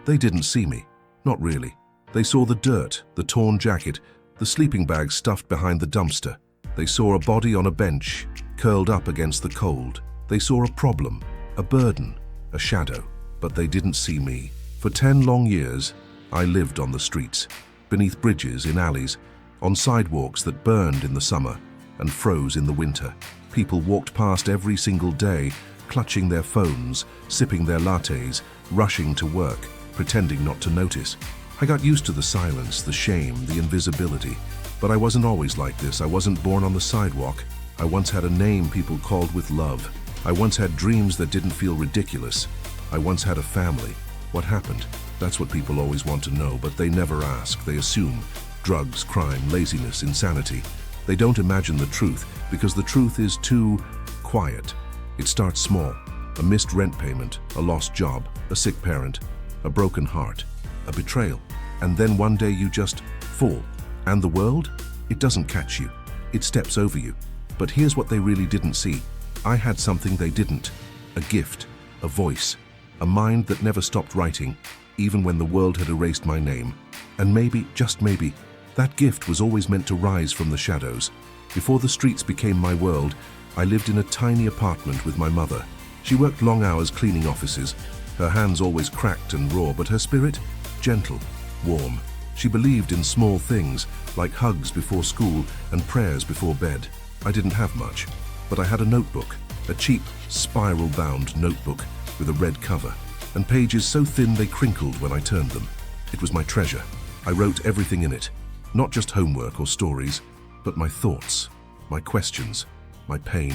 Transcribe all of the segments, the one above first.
They didn't see me. Not really. They saw the dirt, the torn jacket, the sleeping bag stuffed behind the dumpster. They saw a body on a bench, curled up against the cold. They saw a problem, a burden, a shadow. But they didn't see me. For 10 long years, I lived on the streets, beneath bridges, in alleys, on sidewalks that burned in the summer and froze in the winter. People walked past every single day, clutching their phones, sipping their lattes, rushing to work, pretending not to notice. I got used to the silence, the shame, the invisibility. But I wasn't always like this. I wasn't born on the sidewalk. I once had a name people called with love. I once had dreams that didn't feel ridiculous. I once had a family. What happened? That's what people always want to know, but they never ask. They assume. Drugs, crime, laziness, insanity. They don't imagine the truth, because the truth is too quiet. It starts small. A missed rent payment, a lost job, a sick parent, a broken heart, a betrayal. And then one day you just fall. And the world? It doesn't catch you. It steps over you. But here's what they really didn't see. I had something they didn't. A gift, a voice, a mind that never stopped writing, even when the world had erased my name. And maybe, just maybe, that gift was always meant to rise from the shadows. Before the streets became my world, I lived in a tiny apartment with my mother. She worked long hours cleaning offices, her hands always cracked and raw, but her spirit, gentle, warm. She believed in small things, like hugs before school and prayers before bed. I didn't have much, but I had a notebook, a cheap, spiral-bound notebook with a red cover, and pages so thin they crinkled when I turned them. It was my treasure. I wrote everything in it, not just homework or stories, but my thoughts, my questions, my pain,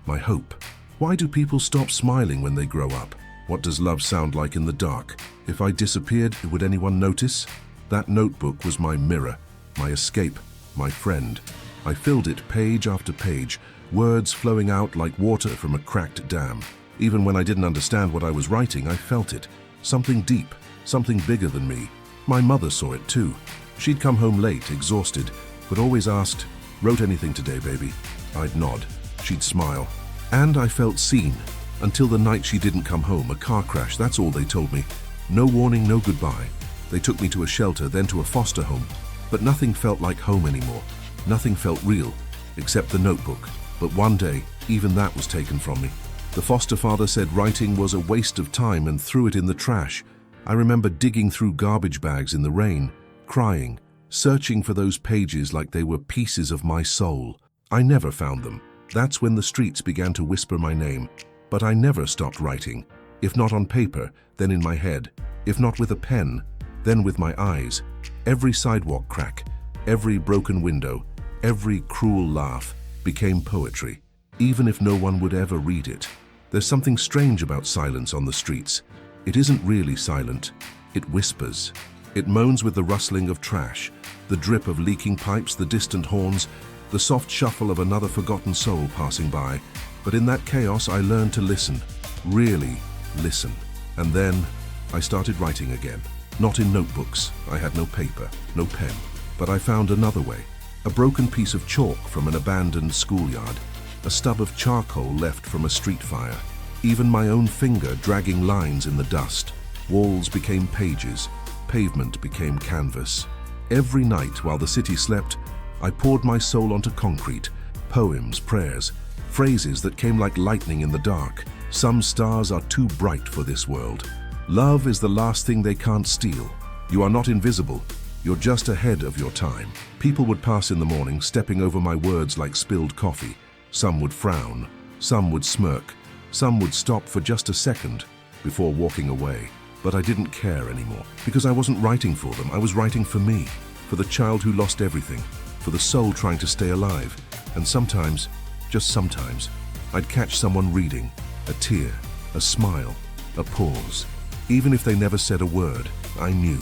my hope. Why do people stop smiling when they grow up? What does love sound like in the dark? If I disappeared, would anyone notice? That notebook was my mirror, my escape, my friend. I filled it page after page, words flowing out like water from a cracked dam. Even when I didn't understand what I was writing, I felt it. Something deep, something bigger than me. My mother saw it too. She'd come home late, exhausted, but always asked, "Wrote anything today, baby?" I'd nod. She'd smile. And I felt seen. Until the night she didn't come home, a car crash, that's all they told me. No warning, no goodbye. They took me to a shelter, then to a foster home. But nothing felt like home anymore. Nothing felt real, except the notebook. But one day, even that was taken from me. The foster father said writing was a waste of time and threw it in the trash. I remember digging through garbage bags in the rain, crying, searching for those pages like they were pieces of my soul. I never found them. That's when the streets began to whisper my name. But I never stopped writing. If not on paper, then in my head. If not with a pen, then with my eyes. Every sidewalk crack, every broken window, every cruel laugh became poetry, even if no one would ever read it. There's something strange about silence on the streets. It isn't really silent. It whispers. It moans with the rustling of trash, the drip of leaking pipes, the distant horns, the soft shuffle of another forgotten soul passing by. But in that chaos, I learned to listen, really listen. And then I started writing again. Not in notebooks. I had no paper, no pen. But I found another way. A broken piece of chalk from an abandoned schoolyard. A stub of charcoal left from a street fire. Even my own finger dragging lines in the dust. Walls became pages. Pavement became canvas. Every night while the city slept, I poured my soul onto concrete. Poems, prayers, phrases that came like lightning in the dark. Some stars are too bright for this world. Love is the last thing they can't steal. You are not invisible. You're just ahead of your time. People would pass in the morning, stepping over my words like spilled coffee. Some would frown. Some would smirk. Some would stop for just a second before walking away. But I didn't care anymore, because I wasn't writing for them. I was writing for me, for the child who lost everything, for the soul trying to stay alive. And sometimes, just sometimes, I'd catch someone reading, a tear, a smile, a pause. Even if they never said a word, I knew.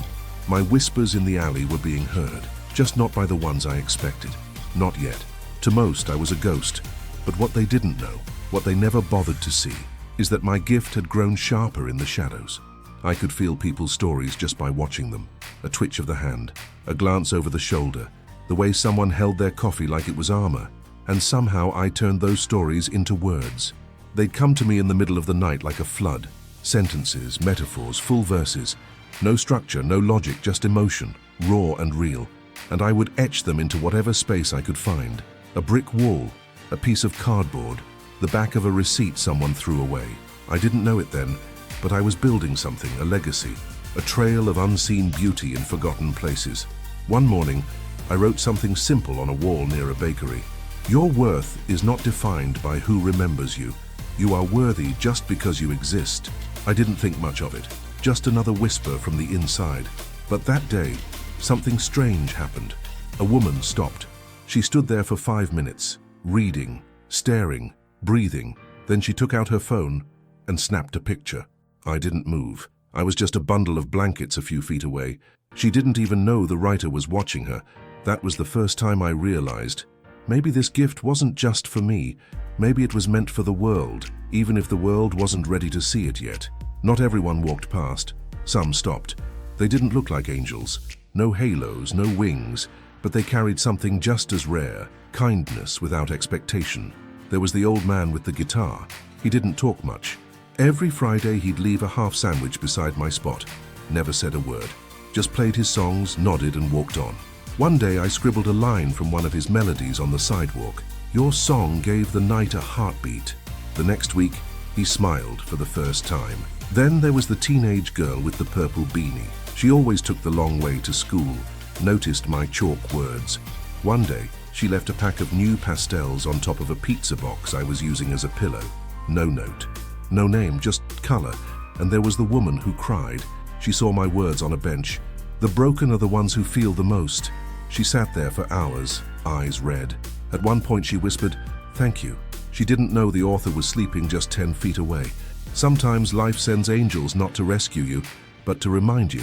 My whispers in the alley were being heard, just not by the ones I expected. Not yet. To most, I was a ghost. But what they didn't know, what they never bothered to see, is that my gift had grown sharper in the shadows. I could feel people's stories just by watching them. A twitch of the hand, a glance over the shoulder, the way someone held their coffee like it was armor. And somehow I turned those stories into words. They'd come to me in the middle of the night like a flood. Sentences, metaphors, full verses. No structure, no logic, just emotion, raw and real. And I would etch them into whatever space I could find. A brick wall, a piece of cardboard, the back of a receipt someone threw away. I didn't know it then, but I was building something, a legacy, a trail of unseen beauty in forgotten places. One morning, I wrote something simple on a wall near a bakery. Your worth is not defined by who remembers you. You are worthy just because you exist. I didn't think much of it, just another whisper from the inside. But that day, something strange happened. A woman stopped. She stood there for 5 minutes, reading, staring, breathing. Then she took out her phone and snapped a picture. I didn't move. I was just a bundle of blankets a few feet away. She didn't even know the writer was watching her. That was the first time I realized, maybe this gift wasn't just for me. Maybe it was meant for the world, even if the world wasn't ready to see it yet. Not everyone walked past. Some stopped. They didn't look like angels. No halos, no wings, but they carried something just as rare, kindness without expectation. There was the old man with the guitar. He didn't talk much. Every Friday he'd leave a half sandwich beside my spot. Never said a word. Just played his songs, nodded and walked on. One day I scribbled a line from one of his melodies on the sidewalk. Your song gave the night a heartbeat. The next week, he smiled for the first time. Then there was the teenage girl with the purple beanie. She always took the long way to school, noticed my chalk words. One day, she left a pack of new pastels on top of a pizza box I was using as a pillow. No note, no name, just color. And there was the woman who cried. She saw my words on a bench. The broken are the ones who feel the most. She sat there for hours, eyes red. At one point she whispered, "Thank you." She didn't know the author was sleeping just 10 feet away. Sometimes life sends angels not to rescue you, but to remind you,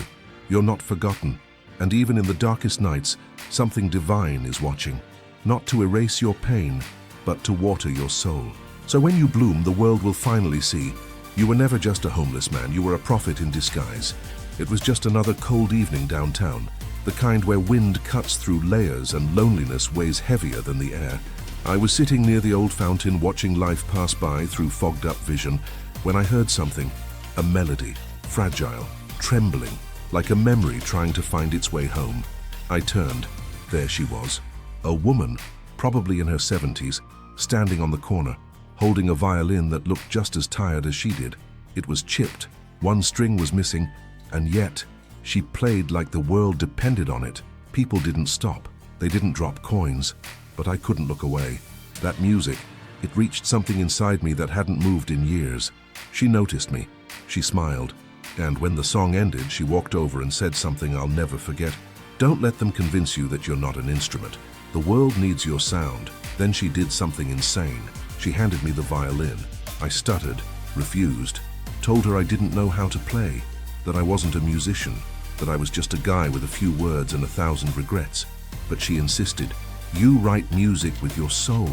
you're not forgotten. And even in the darkest nights, something divine is watching. Not to erase your pain, but to water your soul. So when you bloom, the world will finally see, you were never just a homeless man, you were a prophet in disguise. It was just another cold evening downtown, the kind where wind cuts through layers and loneliness weighs heavier than the air. I was sitting near the old fountain watching life pass by through fogged-up vision when I heard something, a melody, fragile, trembling, like a memory trying to find its way home. I turned. There she was, a woman, probably in her 70s, standing on the corner, holding a violin that looked just as tired as she did. It was chipped, one string was missing, and yet she played like the world depended on it. People didn't stop, they didn't drop coins, but I couldn't look away. That music, it reached something inside me that hadn't moved in years. She noticed me, she smiled, and when the song ended, she walked over and said something I'll never forget. Don't let them convince you that you're not an instrument. The world needs your sound. Then she did something insane. She handed me the violin. I stuttered, refused, told her I didn't know how to play, that I wasn't a musician, that I was just a guy with a few words and 1,000 regrets. But she insisted, you write music with your soul.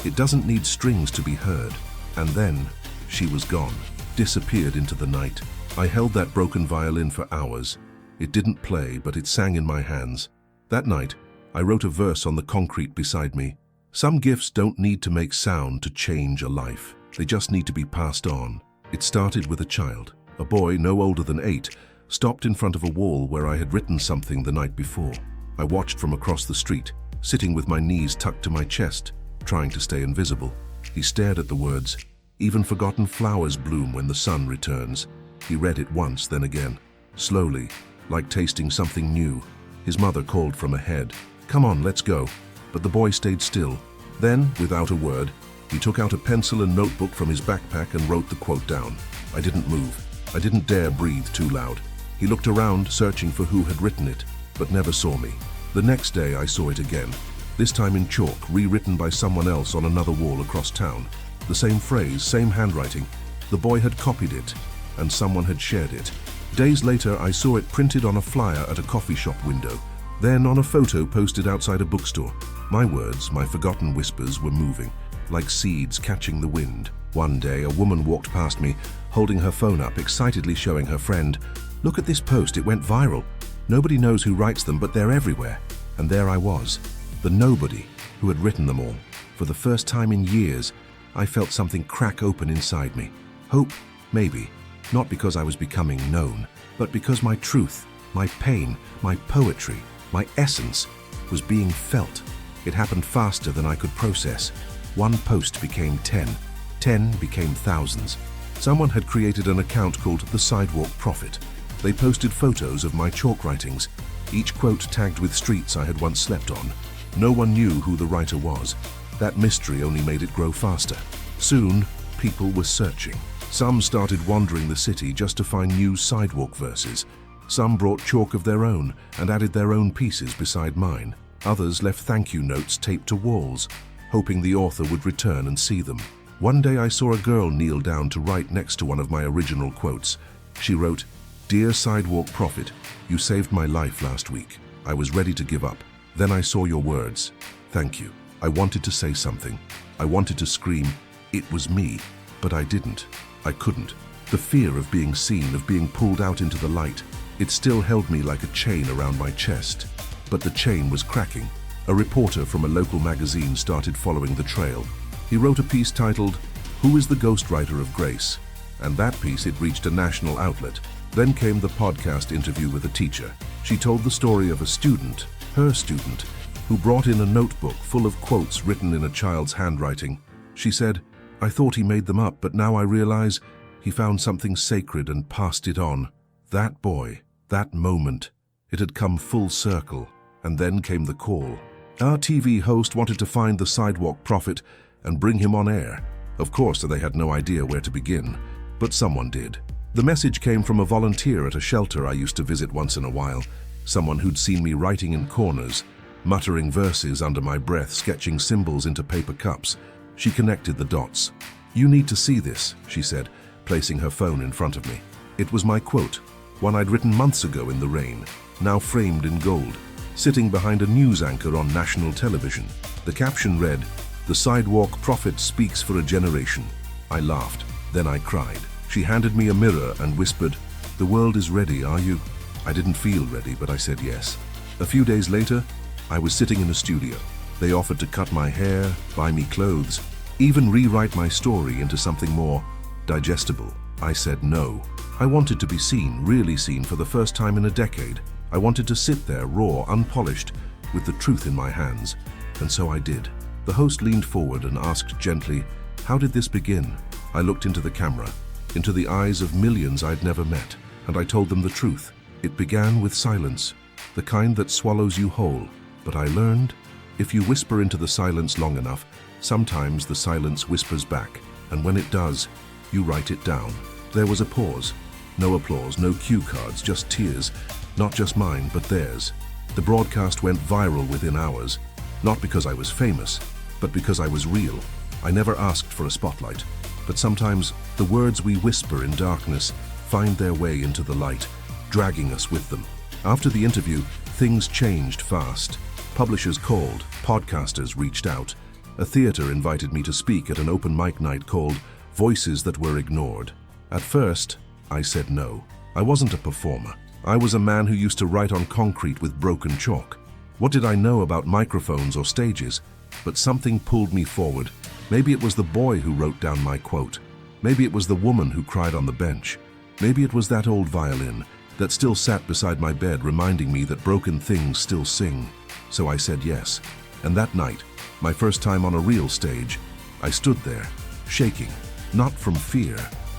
It doesn't need strings to be heard. And then she was gone, disappeared into the night. I held that broken violin for hours. It didn't play, but it sang in my hands. That night, I wrote a verse on the concrete beside me. Some gifts don't need to make sound to change a life. They just need to be passed on. It started with a child. A boy no older than 8 stopped in front of a wall where I had written something the night before. I watched from across the street, sitting with my knees tucked to my chest, trying to stay invisible. He stared at the words, "Even forgotten flowers bloom when the sun returns." He read it once, then again, slowly, like tasting something new. His mother called from ahead, "Come on, let's go." But the boy stayed still. Then, without a word, he took out a pencil and notebook from his backpack and wrote the quote down. I didn't move. I didn't dare breathe too loud. He looked around, searching for who had written it, but never saw me. The next day I saw it again, this time in chalk, rewritten by someone else on another wall across town. The same phrase, same handwriting. The boy had copied it, and someone had shared it. Days later, I saw it printed on a flyer at a coffee shop window, then on a photo posted outside a bookstore. My words, my forgotten whispers, were moving, like seeds catching the wind. One day, a woman walked past me, holding her phone up, excitedly showing her friend, "Look at this post, it went viral. Nobody knows who writes them, but they're everywhere." And there I was, the nobody who had written them all. For the first time in years, I felt something crack open inside me. Hope, maybe, Not because I was becoming known, but because my truth, my pain, my poetry, my essence was being felt. It happened faster than I could process. One post became 10. 10 became thousands. Someone had created an account called the Sidewalk Prophet. They posted photos of my chalk writings, each quote tagged with streets I had once slept on. No one knew who the writer was. That mystery only made it grow faster. Soon, people were searching. Some started wandering the city just to find new sidewalk verses. Some brought chalk of their own and added their own pieces beside mine. Others left thank you notes taped to walls, hoping the author would return and see them. One day I saw a girl kneel down to write next to one of my original quotes. She wrote, "Dear Sidewalk Prophet, you saved my life last week. I was ready to give up. Then I saw your words. Thank you. I wanted to say something. I wanted to scream, it was me, but I didn't. I couldn't. The fear of being seen, of being pulled out into the light, it still held me like a chain around my chest. But the chain was cracking. A reporter from a local magazine started following the trail. He wrote a piece titled, "Who is the Ghostwriter of Grace?" And that piece, it reached a national outlet. Then came the podcast interview with a teacher. She told the story of a student, her student, who brought in a notebook full of quotes written in a child's handwriting. She said, "I thought he made them up, but now I realize he found something sacred and passed it on." That boy, that moment, it had come full circle. And then came the call. Our TV host wanted to find the Sidewalk Prophet and bring him on air. Of course, they had no idea where to begin, but someone did. The message came from a volunteer at a shelter I used to visit once in a while, someone who'd seen me writing in corners, muttering verses under my breath, sketching symbols into paper cups. She connected the dots. "You need to see this," she said, placing her phone in front of me. It was my quote, one I'd written months ago in the rain, now framed in gold, sitting behind a news anchor on national television. The caption read, "The Sidewalk Prophet speaks for a generation." I laughed, then I cried. She handed me a mirror and whispered, "The world is ready, are you?" I didn't feel ready, but I said yes. A few days later, I was sitting in a studio. They offered to cut my hair, buy me clothes, even rewrite my story into something more digestible. I said no. I wanted to be seen, really seen, for the first time in a decade. I wanted to sit there, raw, unpolished, with the truth in my hands. And so I did. The host leaned forward and asked gently, "How did this begin?" I looked into the camera, into the eyes of millions I'd never met, and I told them the truth. It began with silence, the kind that swallows you whole. But I learned, if you whisper into the silence long enough, sometimes the silence whispers back, and when it does, you write it down. There was a pause. No applause, no cue cards, just tears. Not just mine, but theirs. The broadcast went viral within hours, not because I was famous, but because I was real. I never asked for a spotlight, but sometimes the words we whisper in darkness find their way into the light, dragging us with them. After the interview, things changed fast. Publishers called, podcasters reached out. A theater invited me to speak at an open mic night called Voices That Were Ignored. At first, I said no. I wasn't a performer. I was a man who used to write on concrete with broken chalk. What did I know about microphones or stages? But something pulled me forward. Maybe it was the boy who wrote down my quote. Maybe it was the woman who cried on the bench. Maybe it was that old violin that still sat beside my bed, reminding me that broken things still sing. So I said yes. And that night, my first time on a real stage, I stood there, shaking, not from fear,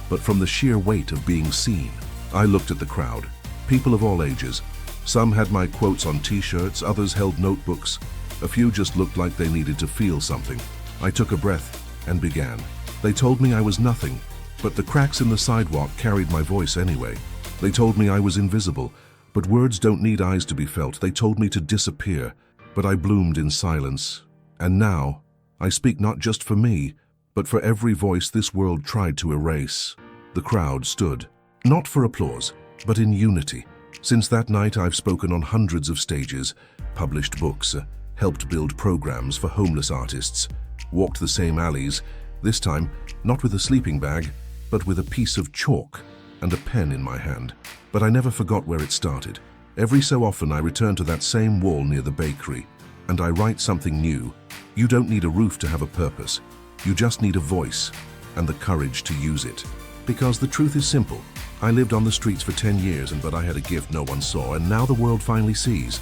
but from the sheer weight of being seen. I looked at the crowd, people of all ages. Some had my quotes on t-shirts, others held notebooks. A few just looked like they needed to feel something. I took a breath and began. They told me I was nothing, but the cracks in the sidewalk carried my voice anyway. They told me I was invisible, but words don't need eyes to be felt. They told me to disappear, but I bloomed in silence. And now, I speak not just for me, but for every voice this world tried to erase. The crowd stood, not for applause, but in unity. Since that night, I've spoken on hundreds of stages, published books, helped build programs for homeless artists, walked the same alleys, this time not with a sleeping bag, but with a piece of chalk and a pen in my hand. But I never forgot where it started. Every so often I return to that same wall near the bakery, and I write something new. You don't need a roof to have a purpose. You just need a voice and the courage to use it. Because the truth is simple. I lived on the streets for 10 years, but I had a gift no one saw, and now the world finally sees.